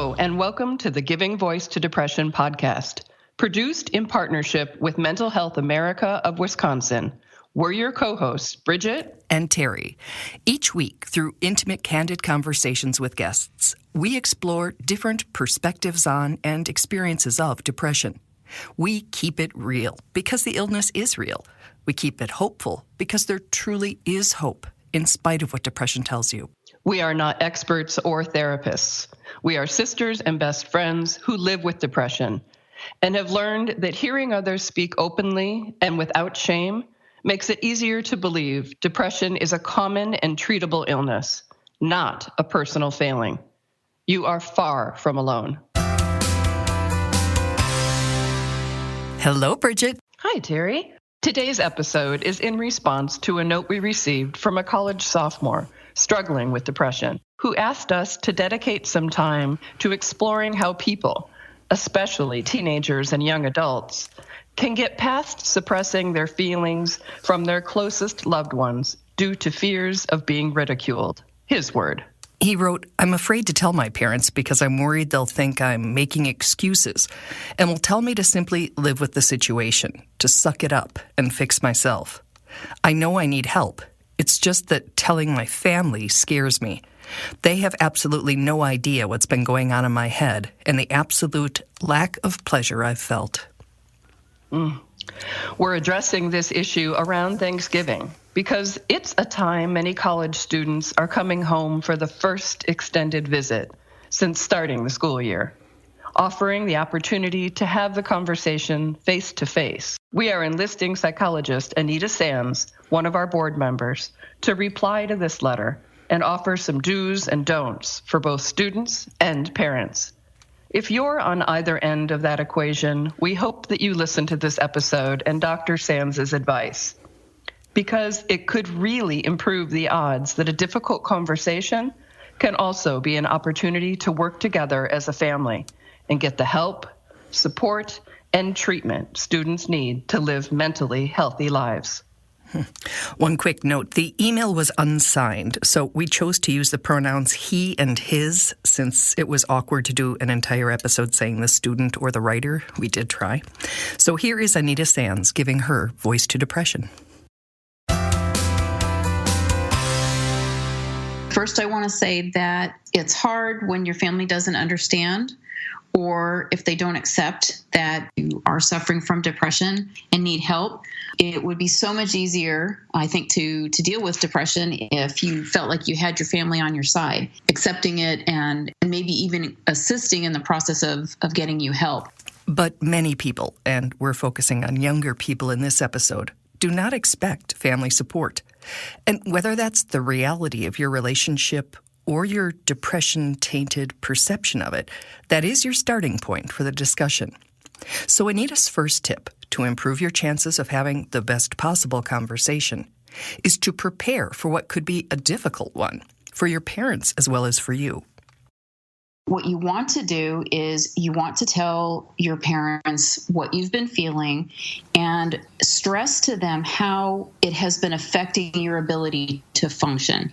Hello, and welcome to the Giving Voice to Depression podcast, produced in partnership with Mental Health America of Wisconsin. We're your co-hosts, Bridget and Terry. Each week, through intimate, candid conversations with guests, we explore different perspectives on and experiences of depression. We keep it real because the illness is real. We keep it hopeful because there truly is hope, in spite of what depression tells you. We are not experts or therapists. We are sisters and best friends who live with depression and have learned that hearing others speak openly and without shame makes it easier to believe depression is a common and treatable illness, not a personal failing. You are far from alone. Hello, Bridget. Hi, Terry. Today's episode is in response to a note we received from a college sophomore struggling with depression, who asked us to dedicate some time to exploring how people, especially teenagers and young adults, can get past suppressing their feelings from their closest loved ones due to fears of being ridiculed. His word. He wrote, "I'm afraid to tell my parents because I'm worried they'll think I'm making excuses and will tell me to simply live with the situation, to suck it up and fix myself. I know I need help. It's just that telling my family scares me. They have absolutely no idea what's been going on in my head and the absolute lack of pleasure I've felt." We're addressing this issue around Thanksgiving because it's a time many college students are coming home for the first extended visit since starting the school year, offering the opportunity to have the conversation face to face. We are enlisting psychologist Anita Sanz, one of our board members, to reply to this letter and offer some do's and don'ts for both students and parents. If you're on either end of that equation, we hope that you listen to this episode and Dr. Sands' advice, because it could really improve the odds that a difficult conversation can also be an opportunity to work together as a family and get the help, support, and treatment students need to live mentally healthy lives. One quick note, the email was unsigned, so we chose to use the pronouns he and his since it was awkward to do an entire episode saying the student or the writer. We did try. So here is Anita Sands giving her voice to depression. First, I want to say that it's hard when your family doesn't understand or if they don't accept that you are suffering from depression and need help. It would be so much easier, I think, to deal with depression if you felt like you had your family on your side, accepting it and maybe even assisting in the process of getting you help. But many people, and we're focusing on younger people in this episode, do not expect family support. And whether that's the reality of your relationship or your depression-tainted perception of it, that is your starting point for the discussion. So Anita's first tip to improve your chances of having the best possible conversation is to prepare for what could be a difficult one, for your parents as well as for you. What you want to do is you want to tell your parents what you've been feeling and stress to them how it has been affecting your ability to function.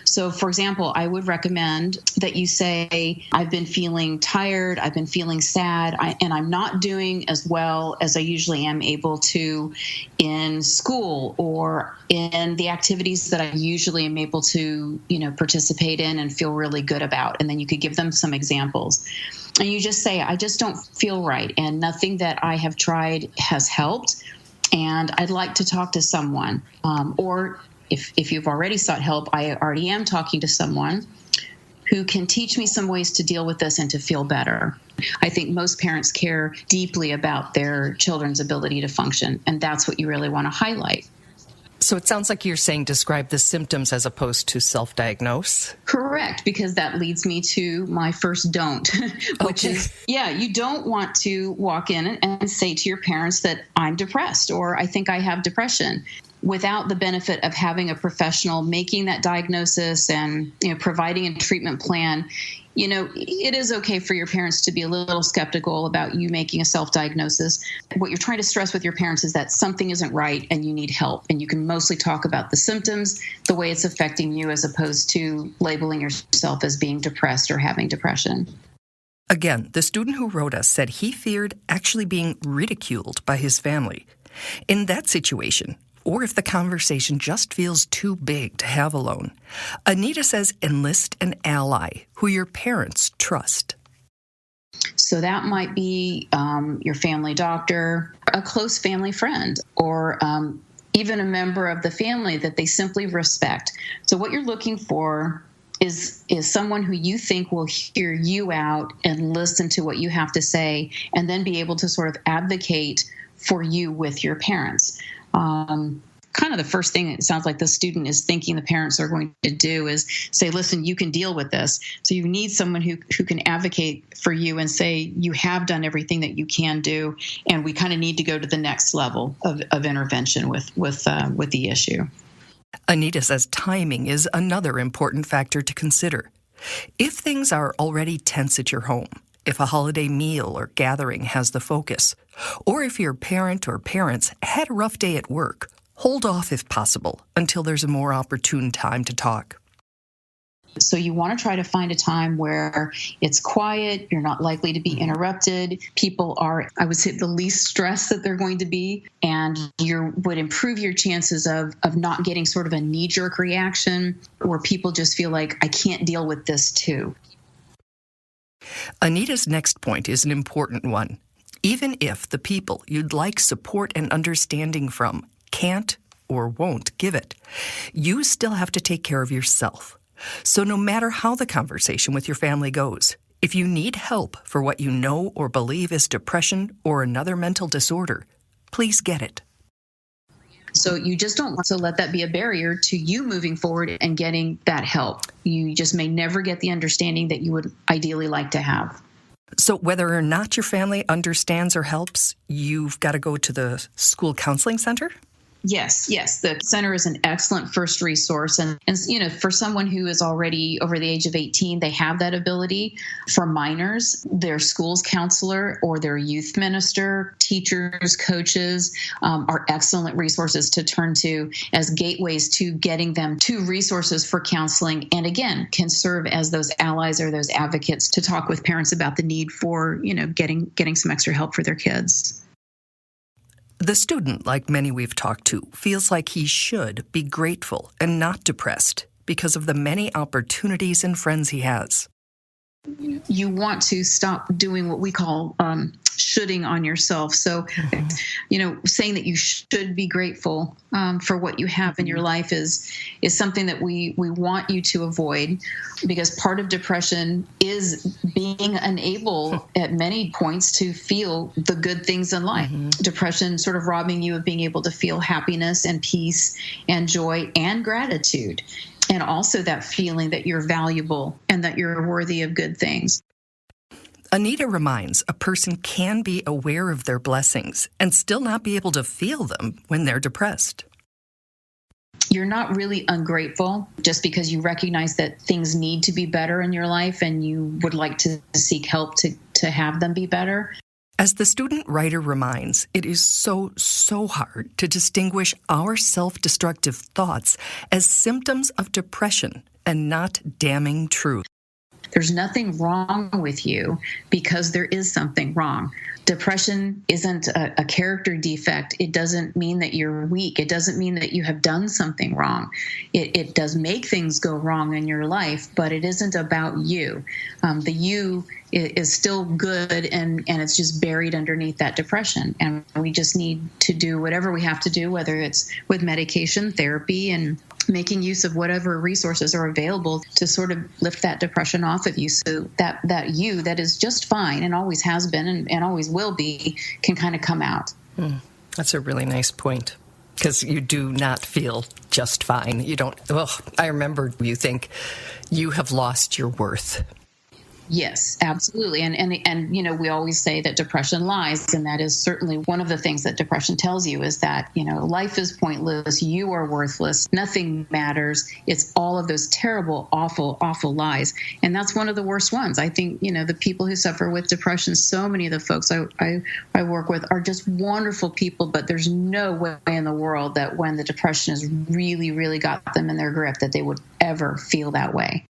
So, for example, I would recommend that you say, I've been feeling tired, I've been feeling sad, and I'm not doing as well as I usually am able to in school or in the activities that I usually am able to, participate in and feel really good about. And then you could give them some examples. And you just say, I just don't feel right, and nothing that I have tried has helped, and I'd like to talk to someone. Or if you've already sought help, I already am talking to someone who can teach me some ways to deal with this and to feel better. I think most parents care deeply about their children's ability to function, and that's what you really want to highlight. So it sounds like you're saying describe the symptoms as opposed to self-diagnose. Correct, because that leads me to my first don't, which is, you don't want to walk in and say to your parents that I'm depressed or I think I have depression without the benefit of having a professional making that diagnosis and providing a treatment plan. It is okay for your parents to be a little skeptical about you making a self-diagnosis. What you're trying to stress with your parents is that something isn't right and you need help. And you can mostly talk about the symptoms, the way it's affecting you, as opposed to labeling yourself as being depressed or having depression. Again, the student who wrote us said he feared actually being ridiculed by his family. In that situation, or if the conversation just feels too big to have alone, Anita says enlist an ally who your parents trust. So that might be your family doctor, a close family friend, or even a member of the family that they simply respect. So what you're looking for is someone who you think will hear you out and listen to what you have to say, and then be able to sort of advocate for you with your parents. Kind of the first thing it sounds like the student is thinking the parents are going to do is say, listen, you can deal with this. So you need someone who can advocate for you and say, you have done everything that you can do, and we kind of need to go to the next level of intervention with the issue. Anita says timing is another important factor to consider. If things are already tense at your home, if a holiday meal or gathering has the focus, or if your parent or parents had a rough day at work, hold off if possible until there's a more opportune time to talk. So you want to try to find a time where it's quiet, you're not likely to be interrupted, people are, I would say, the least stressed that they're going to be, and you would improve your chances of not getting sort of a knee-jerk reaction where people just feel like, I can't deal with this too. Anita's next point is an important one. Even if the people you'd like support and understanding from can't or won't give it, you still have to take care of yourself. So no matter how the conversation with your family goes, if you need help for what you know or believe is depression or another mental disorder, please get it. So you just don't want to let that be a barrier to you moving forward and getting that help. You just may never get the understanding that you would ideally like to have. So whether or not your family understands or helps, you've got to go to the school counseling center? Yes. The center is an excellent first resource. And for someone who is already over the age of 18, they have that ability. For minors, their school's counselor or their youth minister, teachers, coaches are excellent resources to turn to as gateways to getting them to resources for counseling. And again, can serve as those allies or those advocates to talk with parents about the need for, getting some extra help for their kids. The student, like many we've talked to, feels like he should be grateful and not depressed because of the many opportunities and friends he has. You want to stop doing what we call shoulding on yourself. So, saying that you should be grateful for what you have in your life is something that we want you to avoid, because part of depression is being unable at many points to feel the good things in life. Depression sort of robbing you of being able to feel happiness and peace and joy and gratitude. And also that feeling that you're valuable and that you're worthy of good things. Anita reminds a person can be aware of their blessings and still not be able to feel them when they're depressed. You're not really ungrateful just because you recognize that things need to be better in your life and you would like to seek help to have them be better. As the student writer reminds, it is so hard to distinguish our self-destructive thoughts as symptoms of depression and not damning truth. There's nothing wrong with you because there is something wrong. Depression isn't a character defect. It doesn't mean that you're weak. It doesn't mean that you have done something wrong. It does make things go wrong in your life, but it isn't about you. The you is still good, and it's just buried underneath that depression. And we just need to do whatever we have to do, whether it's with medication, therapy, and making use of whatever resources are available to sort of lift that depression off of you, so that you that is just fine and always has been and always will be can kind of come out. That's a really nice point, because you do not feel just fine. You don't. Well, I remember you think you have lost your worth. Yes, absolutely. And we always say that depression lies, and that is certainly one of the things that depression tells you is that, life is pointless, you are worthless, nothing matters. It's all of those terrible, awful, awful lies. And that's one of the worst ones. I think, the people who suffer with depression, so many of the folks I work with are just wonderful people, but there's no way in the world that when the depression has really, really got them in their grip that they would ever feel that way.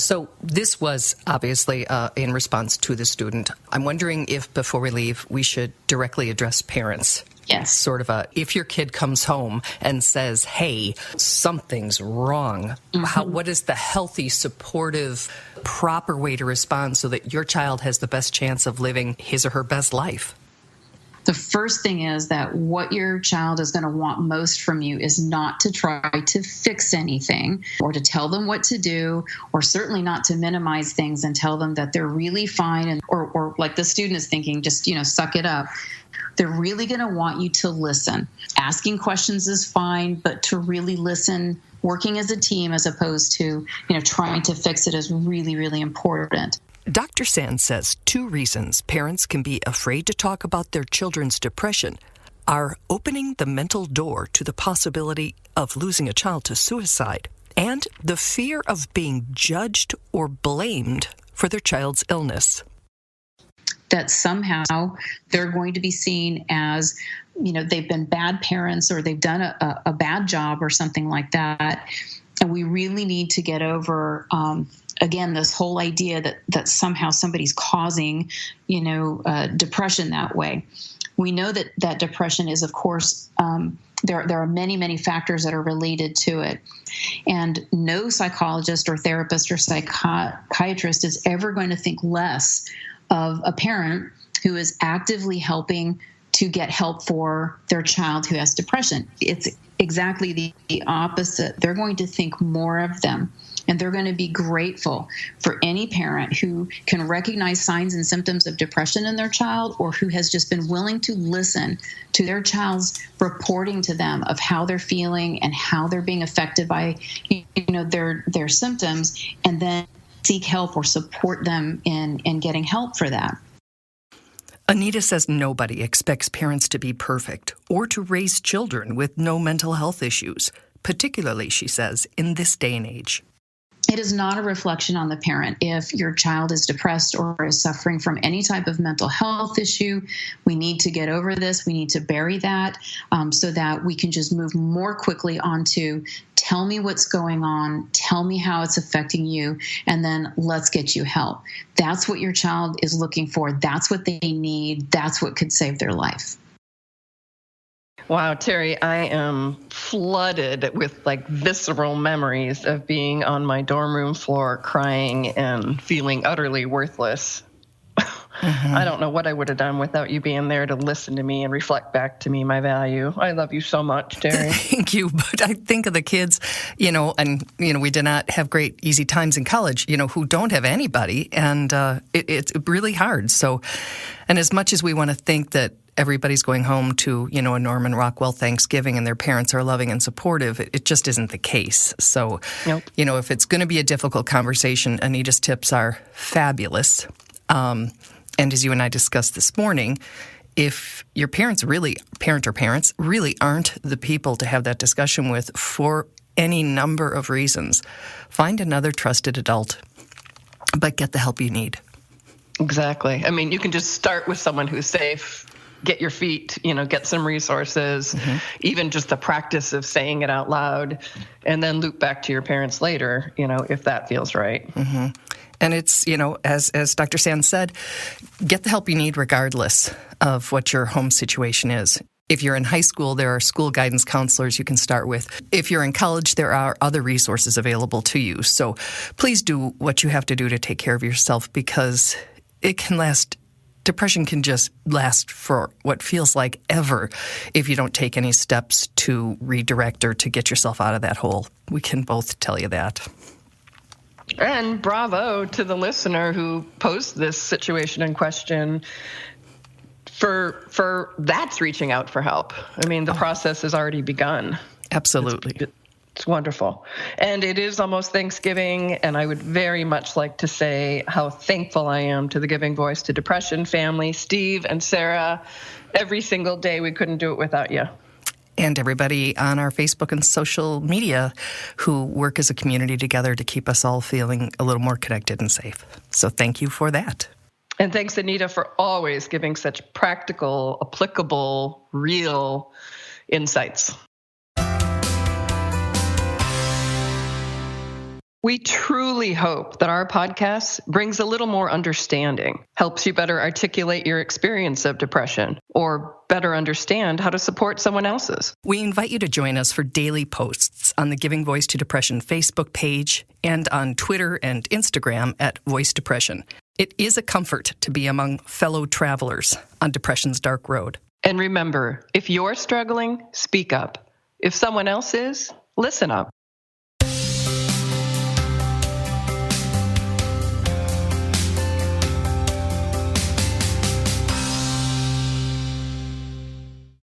So this was obviously in response to the student. I'm wondering if before we leave, we should directly address parents. Yes. Sort of if your kid comes home and says, hey, something's wrong, what is the healthy, supportive, proper way to respond so that your child has the best chance of living his or her best life? The first thing is that what your child is going to want most from you is not to try to fix anything or to tell them what to do, or certainly not to minimize things and tell them that they're really fine, and or like the student is thinking, just, suck it up. They're really going to want you to listen. Asking questions is fine, but to really listen, working as a team as opposed to, trying to fix it is really, really important. Dr. Sands says 2 reasons parents can be afraid to talk about their children's depression are opening the mental door to the possibility of losing a child to suicide and the fear of being judged or blamed for their child's illness. That somehow they're going to be seen as, they've been bad parents or they've done a bad job or something like that. And we really need to get over, again, this whole idea that somehow somebody's causing, depression that way. We know that depression is, of course, there are many, many factors that are related to it. And no psychologist or therapist or psychiatrist is ever going to think less of a parent who is actively helping to get help for their child who has depression. It's exactly the opposite. They're going to think more of them, and they're going to be grateful for any parent who can recognize signs and symptoms of depression in their child, or who has just been willing to listen to their child's reporting to them of how they're feeling and how they're being affected by their symptoms, and then seek help or support them in getting help for that. Anita says nobody expects parents to be perfect or to raise children with no mental health issues, particularly, she says, in this day and age. It is not a reflection on the parent. If your child is depressed or is suffering from any type of mental health issue, we need to get over this. We need to bury that so that we can just move more quickly on to tell me what's going on, tell me how it's affecting you, and then let's get you help. That's what your child is looking for. That's what they need. That's what could save their life. Wow, Terry, I am flooded with visceral memories of being on my dorm room floor crying and feeling utterly worthless. I don't know what I would have done without you being there to listen to me and reflect back to me my value. I love you so much, Terry. Thank you. But I think of the kids, we did not have great, easy times in college, who don't have anybody. And it's really hard. So, and as much as we want to think that everybody's going home to, a Norman Rockwell Thanksgiving and their parents are loving and supportive, it just isn't the case. So, Nope. If it's going to be a difficult conversation, Anita's tips are fabulous. And as you and I discussed this morning, if your parents really aren't the people to have that discussion with for any number of reasons, find another trusted adult, but get the help you need. Exactly. I mean, you can just start with someone who's safe, get your feet, get some resources, even just the practice of saying it out loud, and then loop back to your parents later, if that feels right. And it's, as Dr. Sands said, get the help you need regardless of what your home situation is. If you're in high school, there are school guidance counselors you can start with. If you're in college, there are other resources available to you. So please do what you have to do to take care of yourself, because it can last. Depression can just last for what feels like ever if you don't take any steps to redirect or to get yourself out of that hole. We can both tell you that. And bravo to the listener who posed this situation in question for that's reaching out for help. I mean, the process has already begun. Absolutely. It's wonderful. And it is almost Thanksgiving, and I would very much like to say how thankful I am to the Giving Voice to Depression family, Steve and Sarah. Every single day, we couldn't do it without you. And everybody on our Facebook and social media who work as a community together to keep us all feeling a little more connected and safe. So thank you for that. And thanks, Anita, for always giving such practical, applicable, real insights. We truly hope that our podcast brings a little more understanding, helps you better articulate your experience of depression, or better understand how to support someone else's. We invite you to join us for daily posts on the Giving Voice to Depression Facebook page and on Twitter and Instagram at Voice Depression. It is a comfort to be among fellow travelers on depression's dark road. And remember, if you're struggling, speak up. If someone else is, listen up.